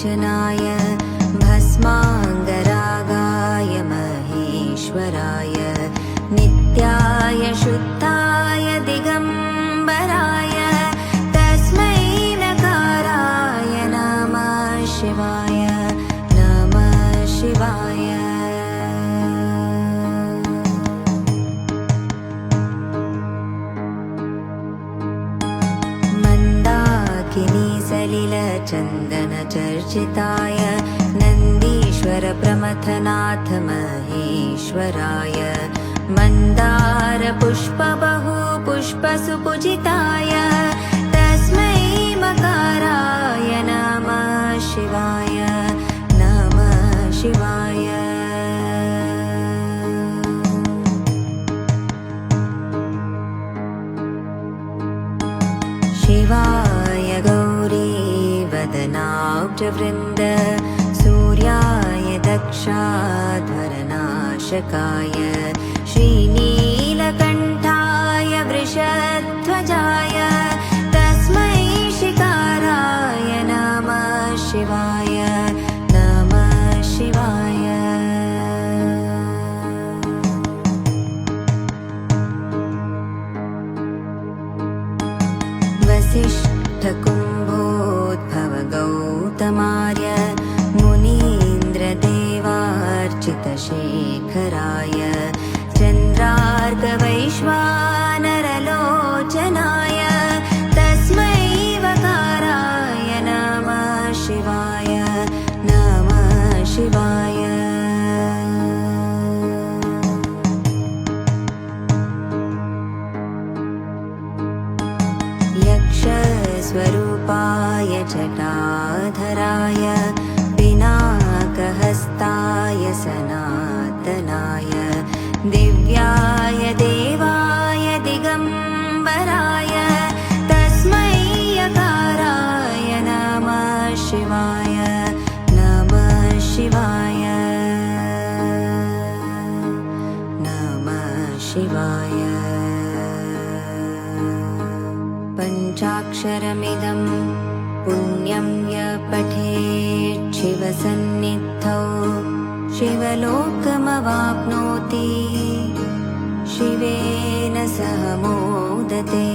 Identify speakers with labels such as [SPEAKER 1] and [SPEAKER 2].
[SPEAKER 1] लोचनाय भस्माङ्गरागाय महेश्वराय नित्याय शुद्धाय दिगम्बराय तस्मै नकाराय नमः शिवाय नमः शिवाय। सलिलचन्दनचर्चिताय नन्दीश्वर प्रमथनाथ महेश्वराय मन्दारपुष्पबहु पुष्पसुपूजिताय तस्मै मकाराय नमः शिवाय नमः शिवाय। शिवाय गौरी वदनाब्जवृन्द सूर्याय दक्षाध्वरनाशकाय श्रीनीलकण्ठाय वृषध्वजाय तस्मै शिकाराय नमः शिवाय नमः शिवाय। वसिष्ठकुम्भोद्भव गौतमार्य मुनीन्द्रदेवार्चितशेखराय चन्द्रार्कवैश्वानरलोचनाय तस्मै वकाराय नमः शिवाय नमः शिवाय। यक्षस्वरूपाय जटाधराय पिनाकहस्ताय सनातनाय दिव्याय देवाय दिगम्बराय तस्मै यकाराय नमः शिवाय नमः शिवाय नमः शिवाय। पञ्चाक्षरमिदं पुण्यं य पठेत् शिवसन्निधौ शिवलोकमवाप्नोति शिवेन सह मोदते।